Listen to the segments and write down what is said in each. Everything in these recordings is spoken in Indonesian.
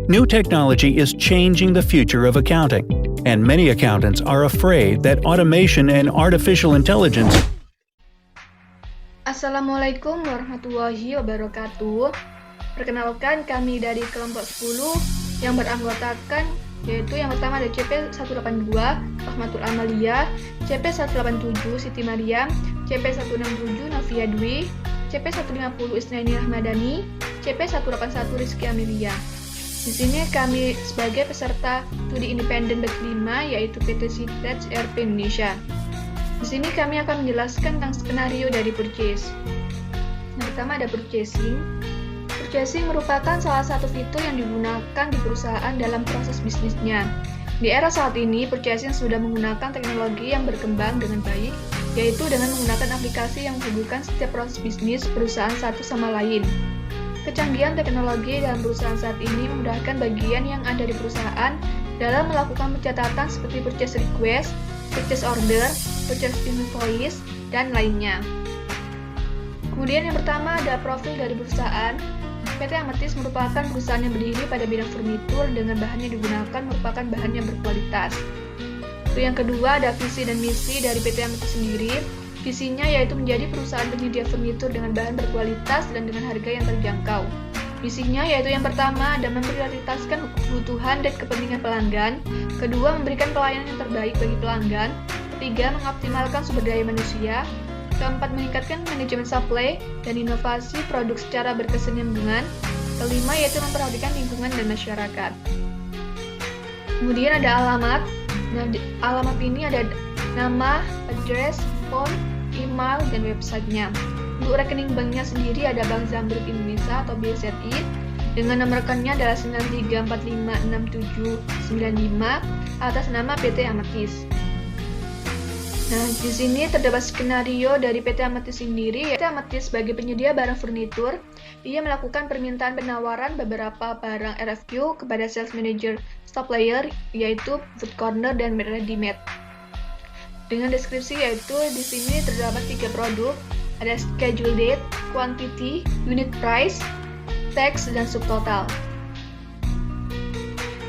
New technology is changing the future of accounting, and many accountants are afraid that automation and artificial intelligence. Assalamualaikum warahmatullahi wabarakatuh. Perkenalkan, kami dari kelompok 10 yang beranggotakan, yaitu yang pertama ada CP182 Rahmatul Amalia, CP187 Siti Mariam, CP167 Novia Dwi, CP150 Isnaini Rahmadani, CP181 Rizky Amelia. Di sini kami sebagai peserta studi independen batch 5, yaitu PT Sitej ERP Indonesia. Di sini kami akan menjelaskan tentang skenario dari purchase. Yang pertama ada purchasing. Purchasing merupakan salah satu fitur yang digunakan di perusahaan dalam proses bisnisnya. Di era saat ini, purchasing sudah menggunakan teknologi yang berkembang dengan baik, yaitu dengan menggunakan aplikasi yang menghubungkan setiap proses bisnis perusahaan satu sama lain. Kecanggihan teknologi dalam perusahaan saat ini memudahkan bagian yang ada di perusahaan dalam melakukan pencatatan seperti purchase request, purchase order, purchase invoice, dan lainnya. Kemudian yang pertama ada profil dari perusahaan. PT Ametis merupakan perusahaan yang berdiri pada bidang furnitur dengan bahan yang digunakan merupakan bahan yang berkualitas. Yang kedua ada visi dan misi dari PT Ametis sendiri. Visinya yaitu menjadi perusahaan penyedia furnitur dengan bahan berkualitas dan dengan harga yang terjangkau. Misinya yaitu yang pertama ada memprioritaskan kebutuhan dan kepentingan pelanggan. Kedua, memberikan pelayanan yang terbaik bagi pelanggan. Ketiga, mengoptimalkan sumber daya manusia. Keempat, meningkatkan manajemen supply dan inovasi produk secara berkesinambungan. Kelima, yaitu memperhatikan lingkungan dan masyarakat. Kemudian ada alamat. Nah, alamat ini ada nama, address, phone, email, dan websitenya. Untuk rekening banknya sendiri ada Bank Zamrud Indonesia atau BSRI dengan nomor rekennya adalah 93456795 atas nama PT Ametis. Nah, di sini terdapat skenario dari PT Ametis sendiri. PT Ametis sebagai penyedia barang furnitur, ia melakukan permintaan penawaran beberapa barang RFQ kepada sales manager supplier, yaitu Food Corner dan Ready-Made. Dengan deskripsi yaitu di sini terdapat 3 produk, ada schedule date, quantity, unit price, tax, dan subtotal.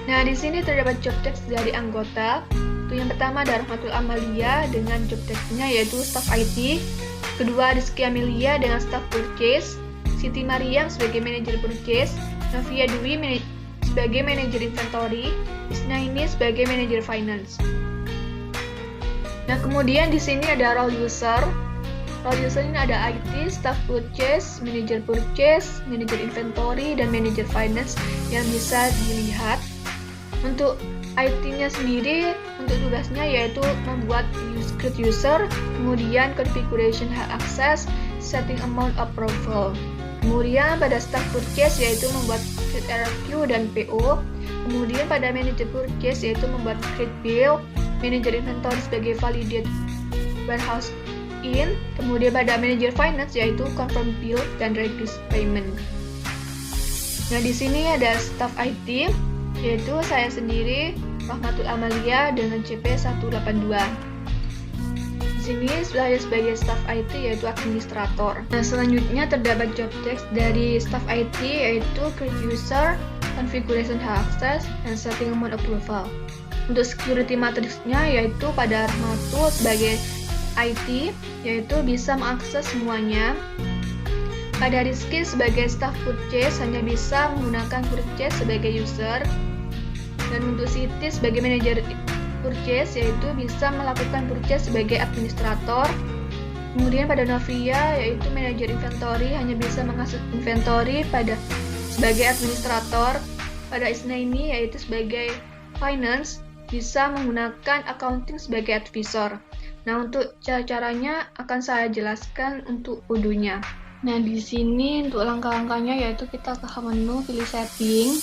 Nah, di sini terdapat job text dari anggota. Itu yang pertama ada Rahmatul Amalia dengan job text-nya yaitu staff IT. Kedua Rizky Amelia dengan staff purchase, Siti Mariam sebagai manajer purchase, Novia Dwi sebagai manajer inventory, Isnaini sebagai manajer finance. Nah, kemudian di sini ada role user. Role user ini ada IT, staff purchase, manager purchase, manager inventory, dan manager finance yang bisa dilihat. Untuk IT-nya sendiri, untuk tugasnya yaitu membuat script user, kemudian configuration hak akses, setting amount approval. Kemudian pada staff purchase yaitu membuat create RFQ dan PO. Kemudian pada manager purchase yaitu membuat create bill, manager inventory sebagai validate warehouse in. Kemudian pada manager finance yaitu confirm bill dan reduce payment. Nah, di sini ada staff IT yaitu saya sendiri Rahmatul Amalia dengan CP182. Di sini saya sebagai staff IT yaitu administrator. Nah, selanjutnya terdapat job text dari staff IT yaitu create user, configuration access, dan setting amount approval. Untuk security matrix-nya yaitu pada Rahmatul sebagai IT yaitu bisa mengakses semuanya. Pada Rizky sebagai staff purchase hanya bisa menggunakan purchase sebagai user. Dan untuk Siti sebagai manajer purchase yaitu bisa melakukan purchase sebagai administrator. Kemudian pada Novia yaitu manajer inventory hanya bisa mengakses inventory sebagai administrator. Pada Isnaini yaitu sebagai finance bisa menggunakan accounting sebagai advisor. Nah, untuk cara-caranya akan saya jelaskan untuk udunya. Nah, di sini untuk langkah-langkahnya yaitu kita ke menu, pilih setting.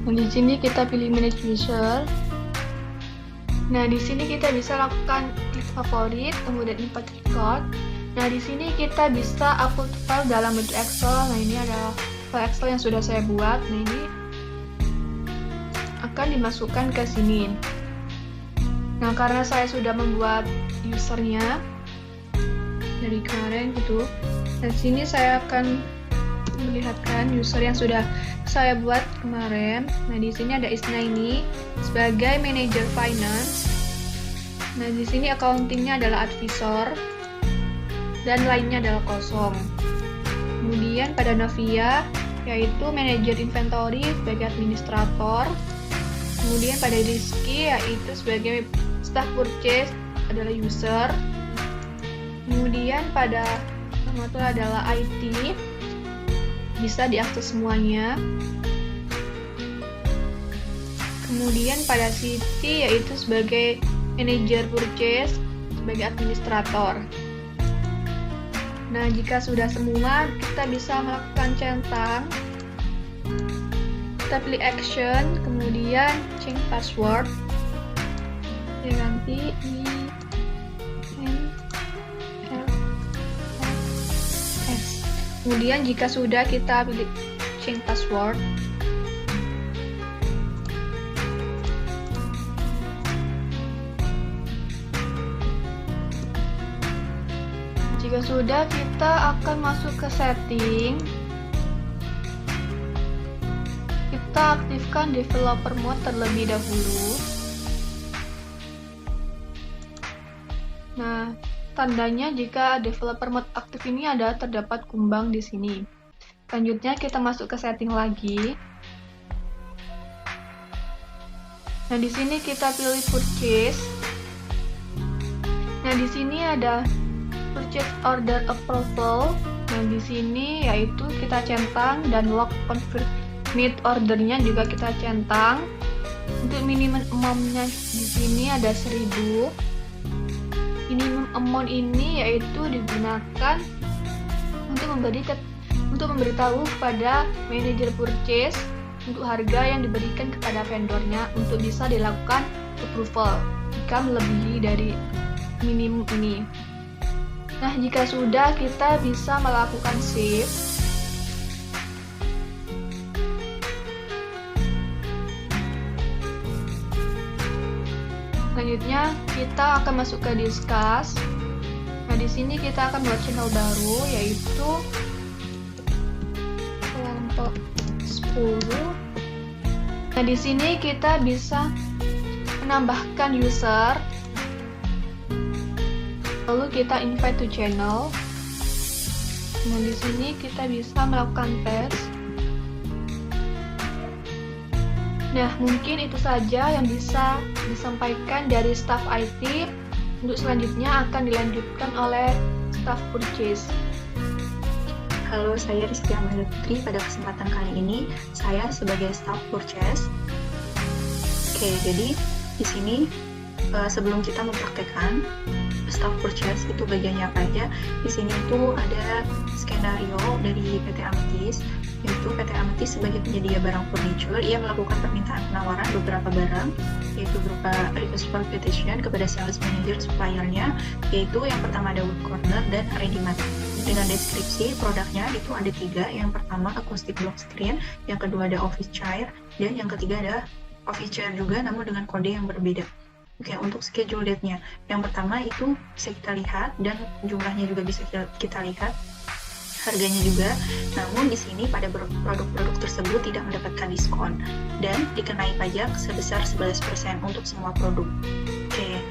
Nah, di sini kita pilih manage user. Nah, di sini kita bisa lakukan klik favorit, kemudian import record. Nah, di sini kita bisa upload file dalam bentuk Excel. Nah, ini adalah file Excel yang sudah saya buat. Nah, ini akan dimasukkan ke sini. Nah, karena saya sudah membuat usernya dari kemarin gitu, dan sini saya akan memperlihatkan user yang sudah saya buat kemarin. Nah, di sini ada Isnaini sebagai manager finance. Nah, di sini accountingnya adalah advisor dan lainnya adalah kosong. Kemudian pada Novia yaitu manager inventory sebagai administrator. Kemudian pada Rizky yaitu sebagai staff purchase adalah user. Kemudian pada Rahmatul adalah IT, bisa diakses semuanya. Kemudian pada Siti yaitu sebagai manager purchase sebagai administrator. Nah, jika sudah semua, kita bisa melakukan centang. Kita pilih action, kemudian change password. Ya, ganti Kemudian jika sudah, kita pilih change password. Jika sudah, kita akan masuk ke setting. Kita aktifkan developer mode terlebih dahulu. Nah, tandanya jika developer mode aktif ini ada terdapat kumbang di sini. Selanjutnya kita masuk ke setting lagi. Nah, di sini kita pilih purchase. Nah, di sini ada purchase order approval. Nah, di sini yaitu kita centang dan lock confirm ordernya juga kita centang. Untuk minimum amount-nya di sini ada 1000. Minimum amount ini yaitu digunakan untuk memberitahu kepada manajer purchase untuk harga yang diberikan kepada vendornya untuk bisa dilakukan approval jika melebihi dari minimum ini. Nah, jika sudah, kita bisa melakukan save. Selanjutnya kita akan masuk ke discuss. Nah, di sini kita akan buat channel baru yaitu kelompok 10. Nah, di sini kita bisa menambahkan user. Lalu kita invite to channel. Nah, di sini kita bisa melakukan tes. Nah, mungkin itu saja yang bisa disampaikan dari staff IT. Untuk selanjutnya akan dilanjutkan oleh staff purchase. Halo, saya Rizky Amanda Putri. Pada kesempatan kali ini, saya sebagai staff purchase. Oke, jadi di sini sebelum kita mempraktekkan staff purchase itu bagiannya apa aja, di sini itu ada skenario dari PT Amethyst, yaitu PT Amethyst sebagai penyedia barang furniture, ia melakukan permintaan penawaran beberapa barang, yaitu berupa request for quotation kepada sales manager suppliernya, yaitu yang pertama ada wood corner dan ready mat. Dengan deskripsi produknya itu ada 3, yang pertama acoustic block screen, yang kedua ada office chair, dan yang ketiga ada office chair juga namun dengan kode yang berbeda. Oke, untuk schedule date-nya, yang pertama itu bisa kita lihat dan jumlahnya juga bisa kita lihat, harganya juga. Namun di sini pada produk-produk tersebut tidak mendapatkan diskon dan dikenai pajak sebesar 11% untuk semua produk. Oke.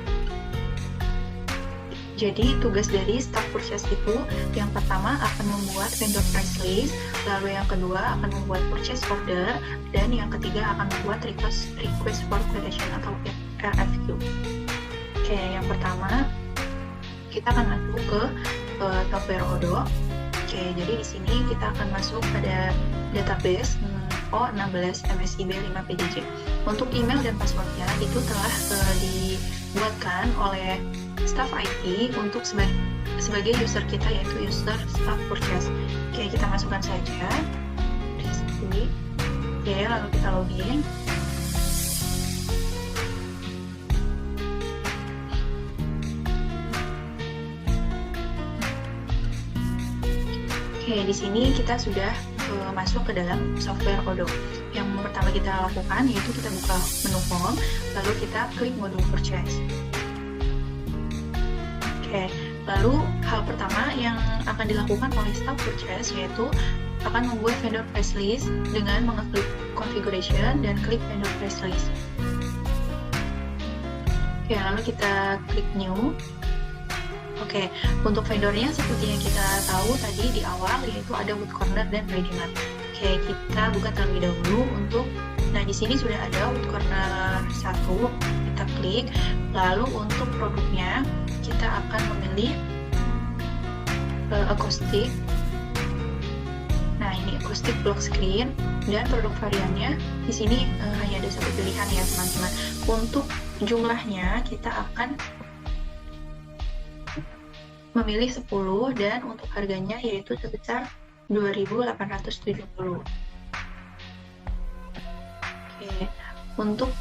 Jadi tugas dari staff purchase itu yang pertama akan membuat vendor price list, lalu yang kedua akan membuat purchase order, dan yang ketiga akan membuat request for quotation atau RFQ. Oke, yang pertama kita akan masuk ke software Odoo. Oke, jadi di sini kita akan masuk pada database O16 MSIB 5 PJJ. Untuk email dan passwordnya itu telah dibuatkan oleh staff IT untuk sebagai user kita, yaitu user staff purchase. Oke, kita masukkan saja di sini. Oke, lalu kita login. Oke, di sini kita sudah masuk ke dalam software Odoo. Yang pertama kita lakukan yaitu kita buka menu home, lalu kita klik modul purchase. Oke, lalu hal pertama yang akan dilakukan oleh staff purchase yaitu akan membuat vendor price list dengan mengeklik configuration dan klik vendor price list. Oke, lalu kita klik new. Oke, untuk vendornya seperti yang kita tahu tadi di awal, yaitu ada wood corner dan ready mat. Oke, kita buka terlebih dahulu nah di sini sudah ada wood corner 1, kita klik. Lalu untuk produknya kita akan memilih acoustic. Nah, ini acoustic block screen, dan produk variannya di sini hanya ada satu pilihan ya teman-teman. Untuk jumlahnya kita akan memilih 10, dan untuk harganya yaitu sebesar 2.870. Oke, untuk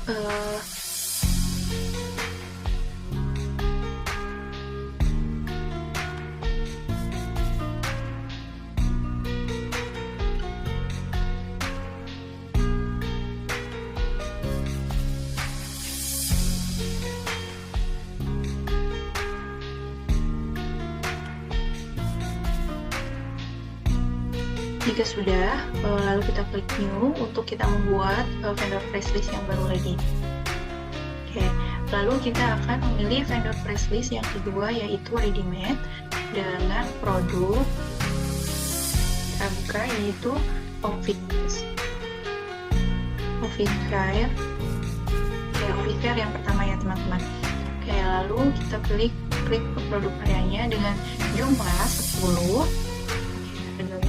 jika sudah, lalu kita klik new untuk kita membuat vendor price list yang baru lagi. Oke, lalu kita akan memilih vendor price list yang kedua, yaitu ready made dengan produk kita buka, yaitu office care. Oke, office care yang pertama ya teman-teman. Oke, lalu kita klik produk variannya dengan jumlah 10.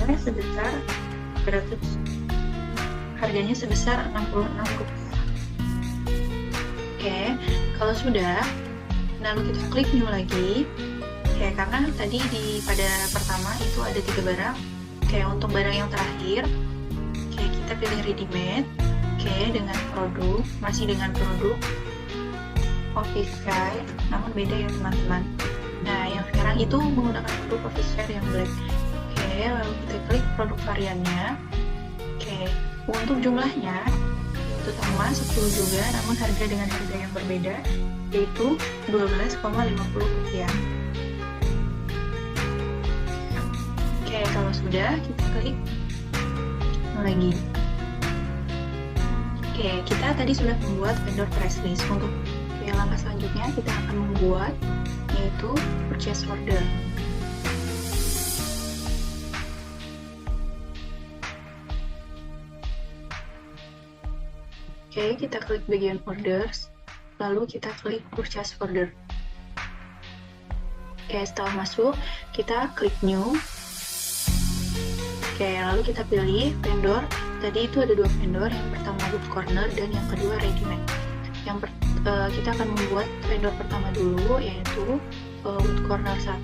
Harganya sebesar harganya sebesar 66 rupiah. Oke, kalau sudah, lalu kita klik new lagi. Oke, karena tadi pada pertama itu ada 3 barang. Oke, untuk barang yang terakhir, oke, kita pilih ready made. Oke, dengan produk, masih dengan produk office care, namun beda ya teman-teman. Nah, yang sekarang itu menggunakan produk office care yang black. Oke, lalu kita klik produk variannya. Oke, untuk jumlahnya itu sama 10 juga, namun harga dengan harga yang berbeda, yaitu 12,50 rupiah. Oke, kalau sudah, kita klik lagi. Oke, kita tadi sudah membuat vendor price list. Untuk langkah selanjutnya kita akan membuat, yaitu purchase order. Oke, kita klik bagian orders, lalu kita klik purchase order. Oke, setelah masuk, kita klik new. Oke, lalu kita pilih vendor. Tadi itu ada 2 vendor, yang pertama wood corner dan yang kedua ready made. Kita akan membuat vendor pertama dulu, yaitu wood corner 1.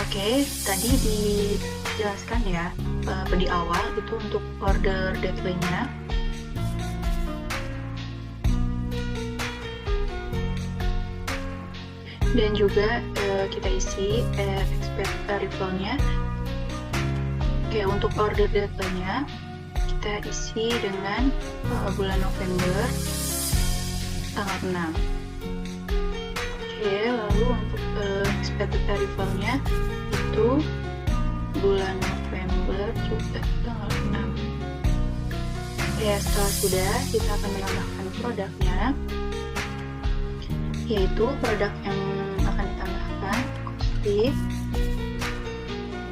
Oke, tadi dijelaskan ya di awal itu untuk order deadline-nya. Dan juga kita isi expect arrival-nya. Oke, untuk order deadline-nya kita isi dengan bulan November tanggal 6. Oke, lalu untuk expected arrival-nya itu bulan November juga tanggal 6. Ya, setelah sudah, kita akan menambahkan produknya, yaitu produk yang akan ditambahkan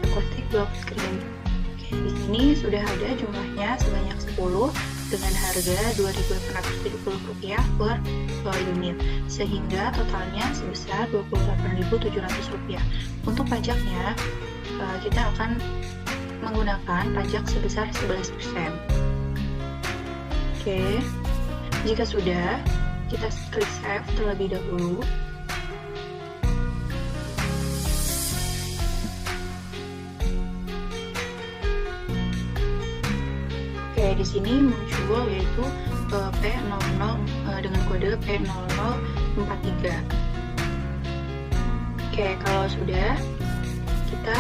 acoustic block screen. Oke, di sini sudah ada jumlahnya sebanyak 10 dengan harga Rp2.870 per unit, sehingga totalnya sebesar Rp28.700. Untuk pajaknya, kita akan menggunakan pajak sebesar 11%. Oke, jika sudah, kita klik save terlebih dahulu. Oke, di sini muncul yaitu P00 dengan kode P0043. Oke, kalau sudah, kita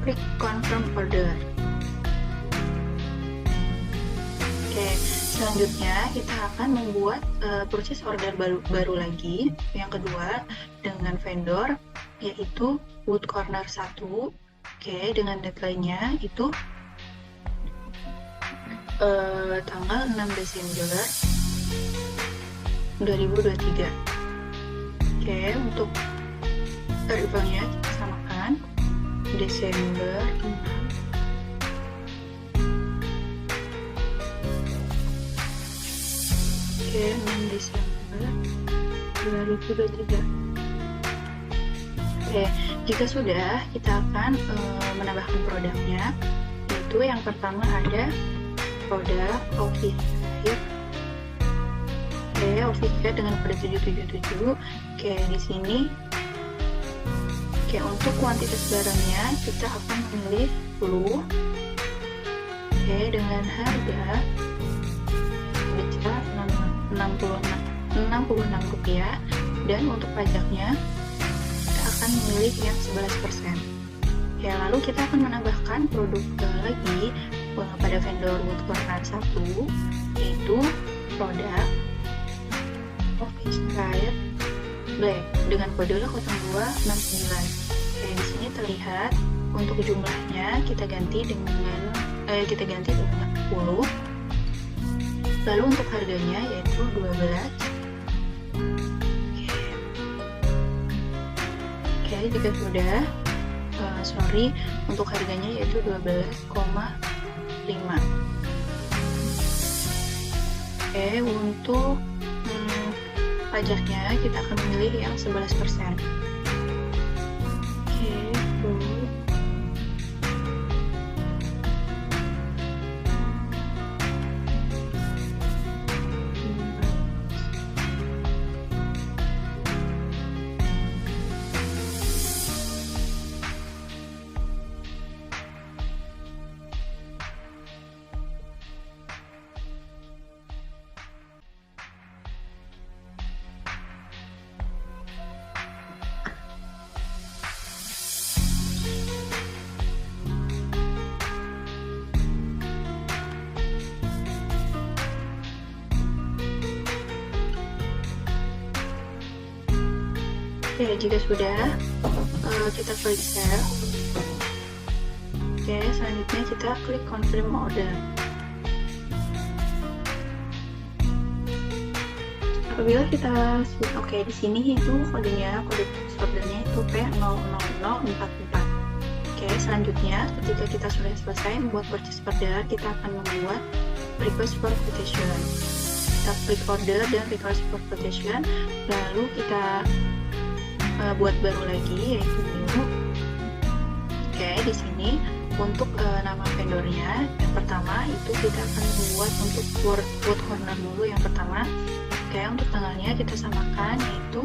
klik confirm order. Oke, selanjutnya kita akan membuat purchase order baru lagi, yang kedua dengan vendor, yaitu wood corner 1. Oke, dengan deadline-nya itu tanggal 6 Desember 2023. Oke, untuk arrivalnya kita samakan Desember 6. Oke, 6 Desember 2023. Oke, jika sudah, kita akan menambahkan produknya, yaitu yang pertama ada produk outfit. Oke, outfit dengan kode 777. Oke, di sini untuk kuantitas barangnya kita akan memilih 10. Oke, dengan harga bisa Rp66, dan untuk pajaknya kita akan memilih yang 11%. Ya, lalu kita akan menambahkan produk lagi pada vendor Wood Corner 1, yaitu produk Office Stripe Black dengan kode 0269. Oke, di sini terlihat untuk jumlahnya kita ganti dengan 10. Lalu untuk harganya yaitu 12. Oke, jika sudah, untuk harganya yaitu 12,5. Oke, untuk pajaknya kita akan memilih yang 11%. Oke, Oke, jika sudah, kita klik save. Oke, selanjutnya kita klik confirm order. Apabila kita di sini itu kode ordernya itu P00044. Oke, selanjutnya ketika kita sudah selesai membuat purchase order, kita akan membuat request for quotation. Kita klik order dan request for quotation, lalu kita buat baru lagi yaitu new. Oke, di sini untuk nama vendornya yang pertama itu kita akan membuat untuk Wood Corner dulu yang pertama. Oke, untuk tanggalnya kita samakan yaitu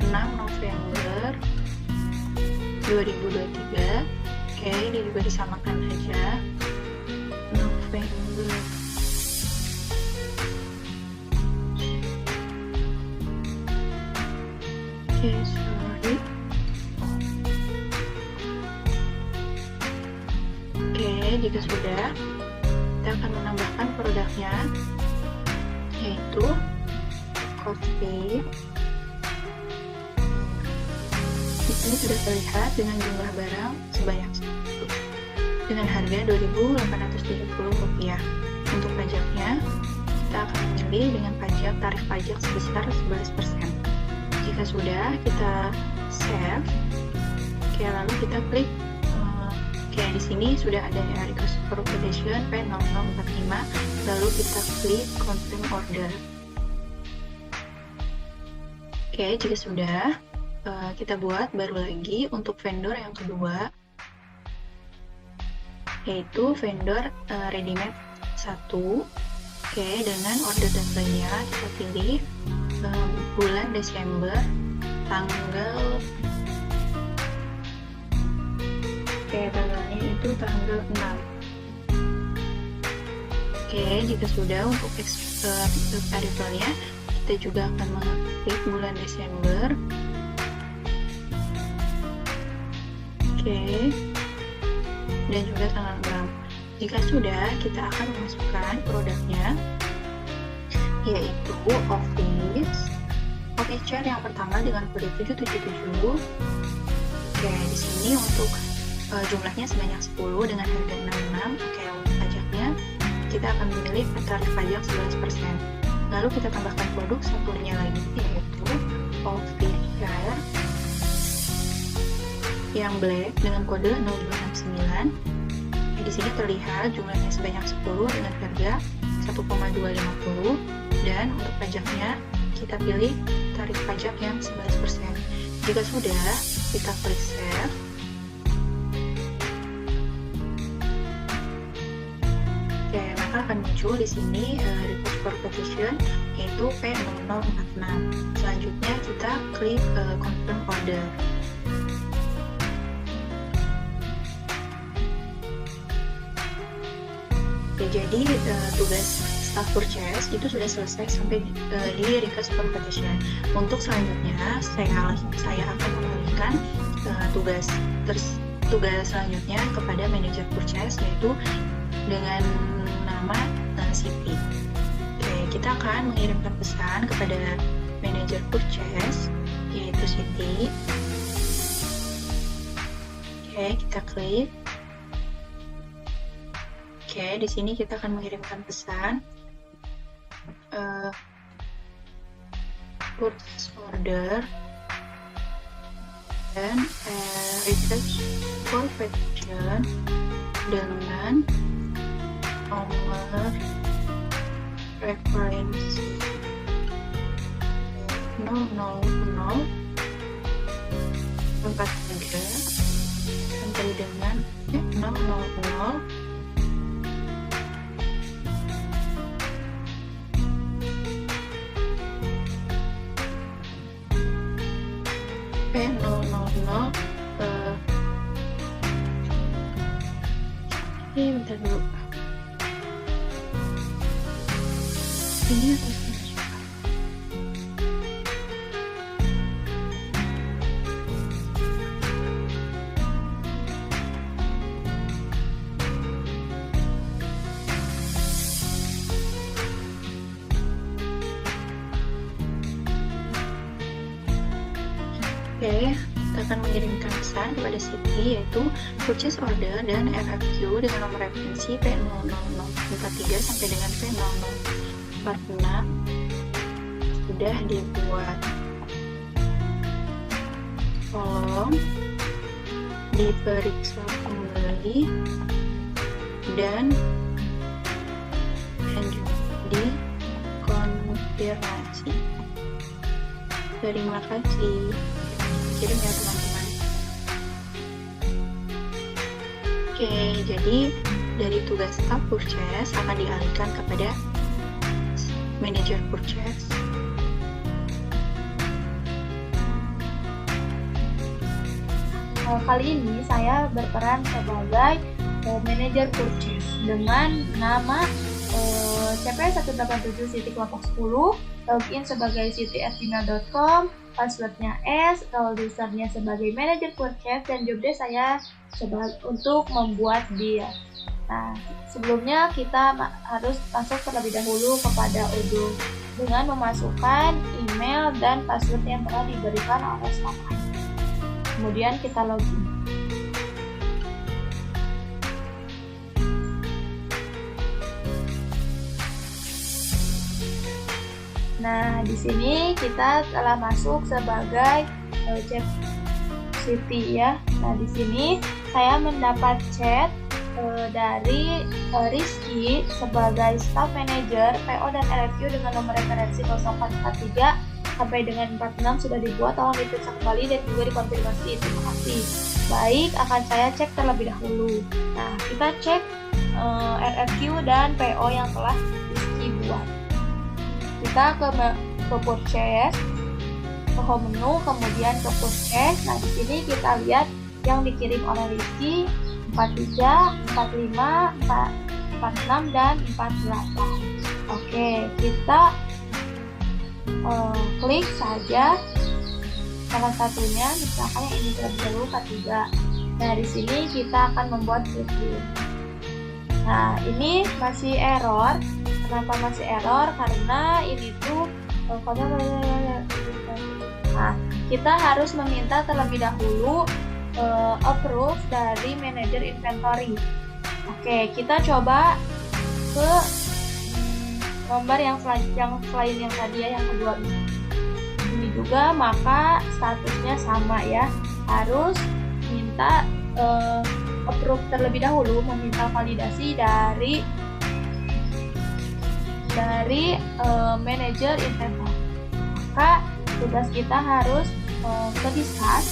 6 November 2023. Oke, ini juga disamakan aja November. Oke, jika sudah, kita akan menambahkan produknya yaitu coffee. Di sini sudah terlihat dengan jumlah barang sebanyak 1 dengan harga Rp2.870. Untuk pajaknya kita akan memilih dengan tarif pajak sebesar 11%. Jika sudah, kita save. Oke, lalu kita klik. Oke, di sini sudah ada request for quotation P0045, lalu kita klik confirm order. Oke, jika sudah, kita buat baru lagi untuk vendor yang kedua, yaitu vendor ready-made 1. Oke, dengan order deadline-nya kita pilih bulan Desember tanggal tanggalnya itu tanggal 6. Oke, jika sudah untuk arrivalnya kita juga akan mengklik bulan Desember. Oke, dan juga tanggal 6. Jika sudah, kita akan memasukkan produknya yaitu office chair yang pertama dengan kode 777. Oke, di sini untuk jumlahnya sebanyak 10 dengan harga 66. Oke, untuk pajaknya kita akan memilih tarif pajak 11%. Lalu kita tambahkan produk satunya lagi, yaitu Officer yang black dengan kode 0269. Di sini terlihat jumlahnya sebanyak 10 dengan harga 1,250, dan untuk pajaknya kita pilih tarif pajak yang 11%. Jika sudah, kita klik save. Oke, maka akan muncul di sini request for quotation yaitu P0046. Selanjutnya kita klik confirm order. Oke, jadi tugas staff purchase itu sudah selesai sampai di request for quotation. Untuk selanjutnya saya akan mengalihkan tugas selanjutnya kepada manajer purchase, yaitu dengan nama Siti. Oke, kita akan mengirimkan pesan kepada manajer purchase yaitu Siti. Oke, kita klik. Oke, di sini kita akan mengirimkan pesan purchase order dan request for quotation dengan nomor referensi 00043 sampai dengan 000 P000 ini bentar dulu. Ini atau sini? Oke, kita akan mengirimkan pesan kepada Siti yaitu purchase order dan RFQ dengan nomor referensi P0043 sampai dengan P0046 sudah dibuat. Tolong diperiksa kembali dan dikonfirmasi. Terima kasih. Kirim ya teman-teman. Oke, jadi dari tugas staff purchase akan dialihkan kepada manager purchase. Kali ini saya berperan sebagai manajer purchase dengan nama CP187 Siti Kelompok 10, login sebagai siti@gmail.com, passwordnya S, role usernya sebagai manajer purchase, dan job desk saya untuk membuat dia. Nah, sebelumnya kita harus masuk terlebih dahulu kepada Odoo dengan memasukkan email dan password yang telah diberikan oleh staff IT. Kemudian kita login. Nah, di sini kita telah masuk sebagai chat Siti ya. Nah, di sini saya mendapat chat dari Rizky sebagai staff manager PO dan RFQ dengan nomor referensi 0443 sampai dengan 46 sudah dibuat, tolong diperiksa kembali dan juga dikonfirmasi. Terima kasih. Baik, akan saya cek terlebih dahulu. Nah, kita cek RFQ dan PO yang telah Rizky buat. Kita ke purchase, ke home menu, kemudian ke purchase. Nah, di sini kita lihat yang dikirim oleh Rizky 43, 45, 46 dan 48. Oke, kita klik saja salah satunya, misalkan yang ini terlebih dahulu 43. Nah, di sini kita akan membuat review. Nah, ini masih error. Kenapa masih error? Karena ini tuh nah, kita harus meminta terlebih dahulu approve dari manajer inventory. Oke, kita coba ke nomor yang selain yang tadi ya, yang kedua ini juga, maka statusnya sama ya, harus minta approve terlebih dahulu, meminta validasi dari manajer inventory. Maka tugas kita harus ke discuss,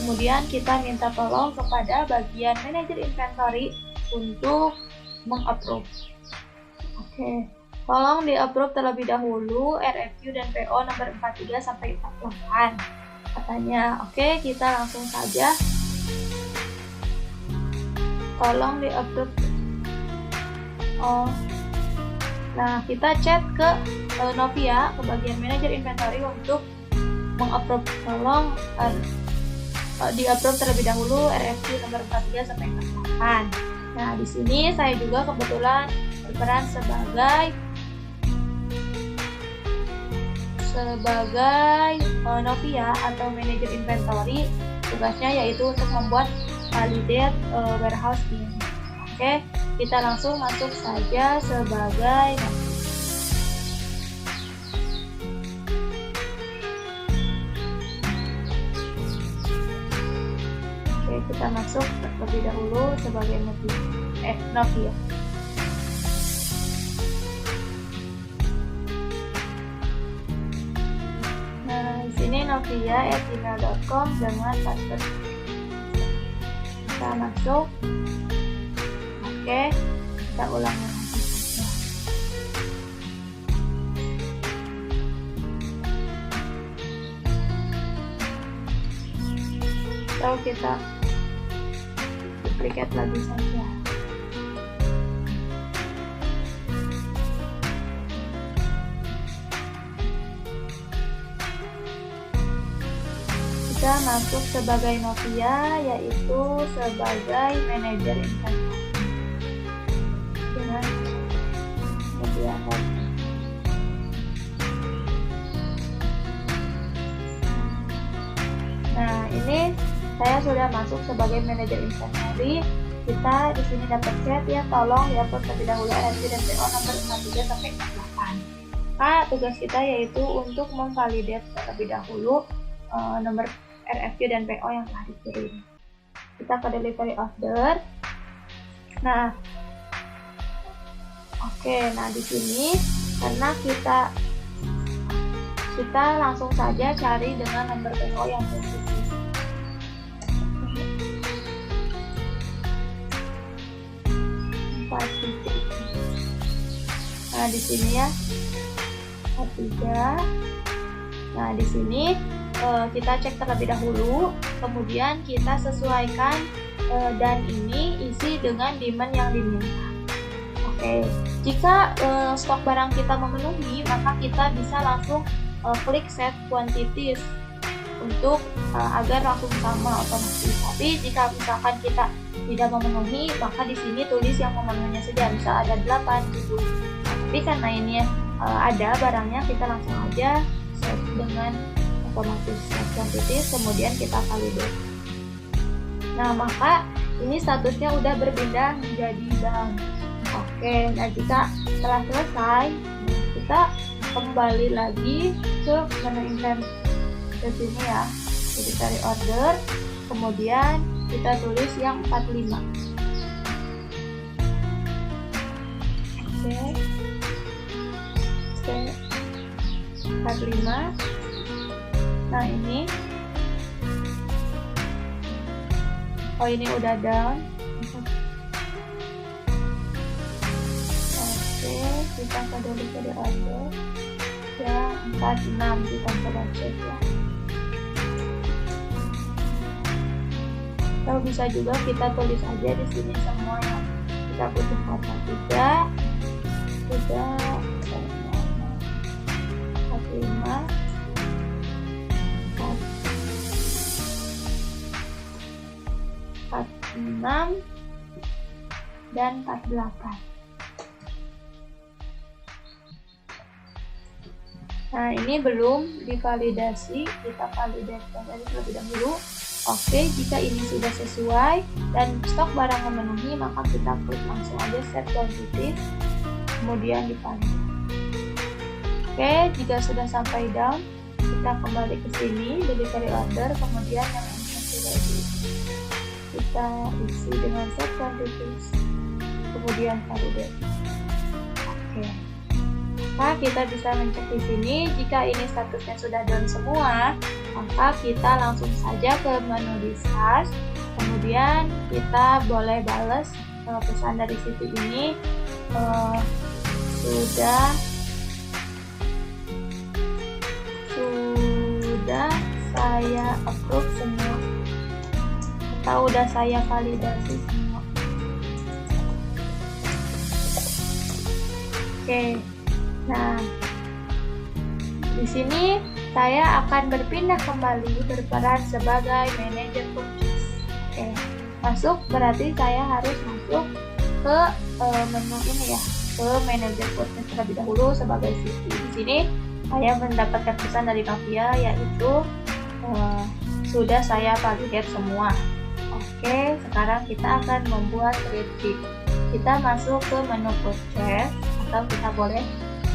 kemudian kita minta tolong kepada bagian manajer inventory untuk mengapprove. Oke, tolong di-approve terlebih dahulu RFQ dan PO nomor 43 sampai 48 katanya. Oke, kita langsung saja. Tolong di-approve. Nah, kita chat ke Novia, ke bagian manajer inventory untuk mengapprove. Tolong di-approve terlebih dahulu RFQ nomor 43 sampai 48. Nah, di sini saya juga kebetulan berperan sebagai Novia atau manajer inventory. Tugasnya yaitu untuk membuat validate warehouse ini. Oke, kita langsung masuk saja sebagai Novia. Oke, kita masuk terlebih dahulu sebagai Novia. Nah, di sini novia@gmail.com dengan password. Kita masuk. Oke, kita ulang lagi. Lalu kita duplicate lagi saja. Kita masuk sebagai Novia, yaitu sebagai manajer inventory dengan Novia. Nah, ini saya sudah masuk sebagai manajer inventory. Kita di sini dapat chat ya, tolong di-upload terlebih dahulu RFQ dan PO nomor 43 sampai 48. Nah, tugas kita yaitu untuk memvalidate terlebih dahulu nomor RFQ dan PO yang telah dikirim. Kita ke delivery order. Nah, oke, nah di sini karena kita langsung saja cari dengan nomor PO yang positif. Nah, di sini ya, 43. Nah, di sini kita cek terlebih dahulu, kemudian kita sesuaikan dan ini isi dengan demand yang diminta. Oke, jika stok barang kita memenuhi, maka kita bisa langsung klik set quantities untuk agar langsung sama otomatis. Tapi jika misalkan kita tidak memenuhi, maka di sini tulis yang memenuhinya saja, misal ada 8 gitu. Tapi karena ini ada barangnya, kita langsung aja set dengan otomatis quantities, kemudian kita validate. Nah, maka ini statusnya udah berpindah menjadi bank. Oke, nah jika telah selesai, kita kembali lagi ke menu inventory ke sini ya, jadi cari order, kemudian kita tulis yang 45. Oke, 45. Nah, ini ini udah down. Oke, kita ke delivery order ya 46, kita coba cek ya. Atau bisa juga kita tulis aja di sini semua yang kita butuhkan. 46 dan 48. Nah, ini belum divalidasi, kita validasi terlebih dahulu. Oke, jika ini sudah sesuai dan stok barang memenuhi, maka kita klik langsung aja set quantity, kemudian dipanggil. Oke, jika sudah sampai down, kita kembali ke sini, delivery order, kemudian yang ini sudah kita isi dengan set quantities, kemudian validate. Oke, maka kita bisa mencek di sini. Jika ini statusnya sudah down semua, maka kita langsung saja ke menu discharge, kemudian kita boleh balas pesan dari situ ini sudah saya approve semua atau sudah saya validasi semua. Oke, nah di sini saya akan berpindah kembali berperan sebagai manajer purchase. Oke, masuk berarti saya harus masuk ke menu ini ya, ke manajer purchase terlebih dahulu sebagai CP. Di sini saya mendapatkan pesan dari Novia yaitu sudah saya validate semua. Oke, sekarang kita akan membuat receipt. Kita masuk ke menu purchase atau kita boleh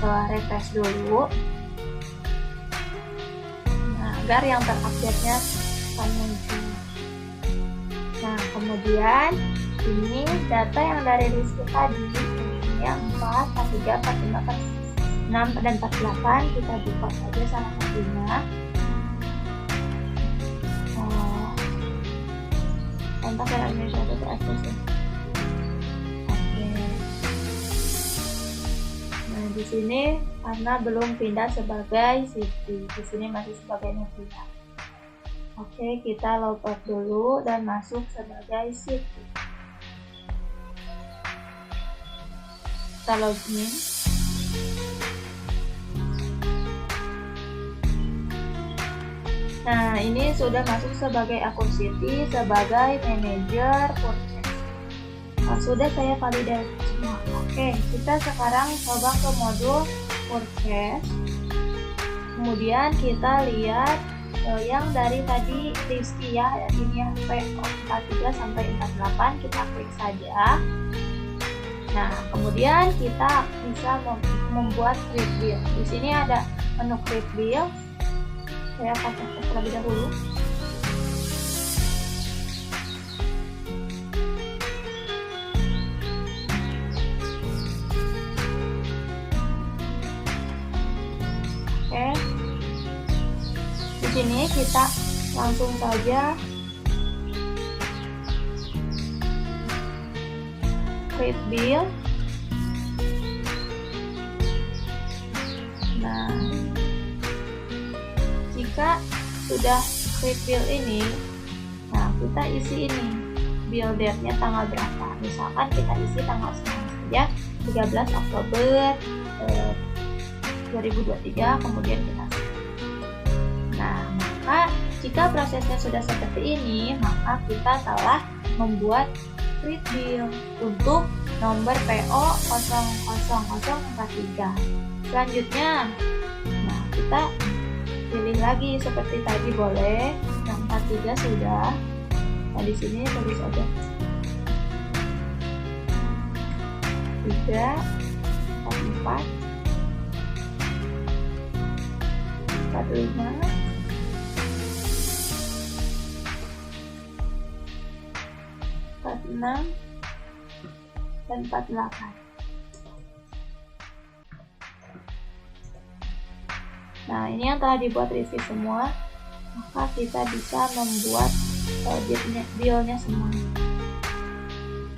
refresh dulu. Agar yang terupdate-nya akan muncul. Nah, kemudian ini data yang dari list tadi, ini yang 4, 43, 45, 46, dan 48, kita buka saja salah satunya. Kontak dan administrator terakses. Oke. Nah, di sini karena belum pindah sebagai CP, di sini masih sebagai Novia. Oke, kita logout dulu dan masuk sebagai CP. Kita login. Nah, ini sudah masuk sebagai akun CP, sebagai manajer purchase. Nah, sudah saya validasi semua. Oke, kita sekarang coba ke modul purchase, kemudian kita lihat yang dari tadi Rizky ya, ini ya P43 sampai 48, kita klik saja. Nah, kemudian kita bisa membuat create bill. Di sini ada menu create bill. Saya akan cek terlebih dahulu. Oke, di sini kita langsung saja create bill. Nah, jika sudah create bill ini, nah kita isi ini bill date-nya tanggal berapa. Misalkan kita isi tanggal sekarang saja 13 Oktober 2023, kemudian kita save. Nah, maka jika prosesnya sudah seperti ini, maka kita telah membuat create bill untuk nomor PO 00043. Selanjutnya, nah kita pilih lagi seperti tadi, boleh yang 43 sudah. Nah, di sini tulis aja 3, 4, 45, 46, dan 48. Nah, ini yang telah dibuat Rizky semua, maka kita bisa membuat bill-nya semuanya.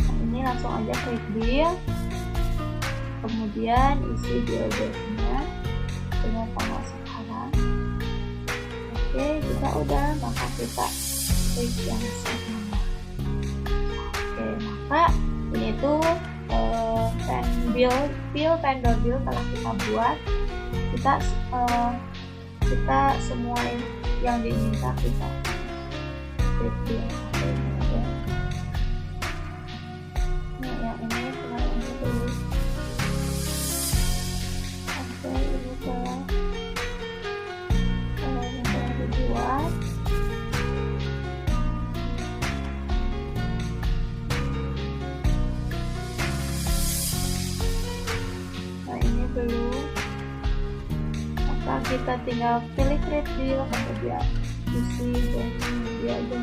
Nah, ini langsung aja klik bill, kemudian isi bill date-nya dengan tanggal sekarang. Oke, jika udah, maka kita klik yang set nama. Oke, maka ini tuh vendor bill telah kita buat. Kita semua yang diminta kita klik bill. Oke, nah, yang ini tinggal ini dulu. Oke, ini telah dibuat. kita tinggal pilih create deal, kemudian isi dan dia aja.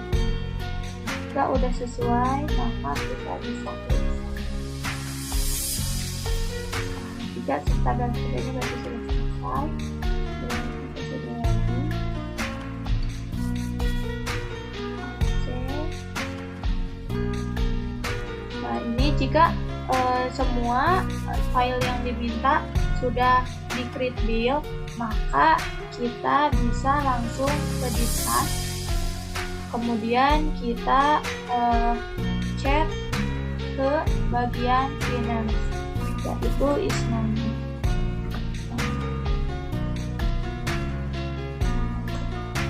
Jika udah sesuai, maka kita bisa klik. Jika start dan seterusnya berarti sudah selesai. Dan kita sudah lagi. Nah, ini jika semua file yang diminta sudah di create build, maka kita bisa langsung ke discuss, kemudian kita chat ke bagian finance, yaitu Isnani.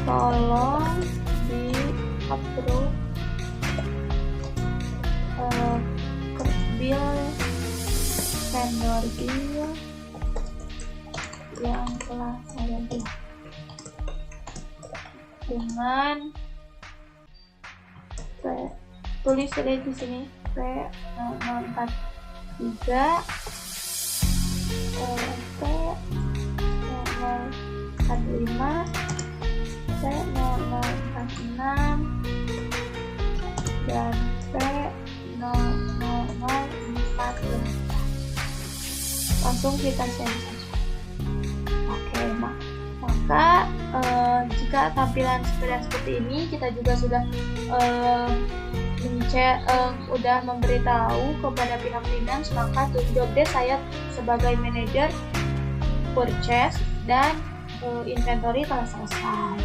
Tolong di approve bill vendor bill yang telah saya buat dengan tulis saja di sini P043 P045 P0046 dan P0004. Langsung kita send saja. Oke, maka jika tampilan seperti ini, kita juga sudah udah memberitahu kepada pihak finance, maka job desk saya sebagai manajer purchase dan inventory telah selesai.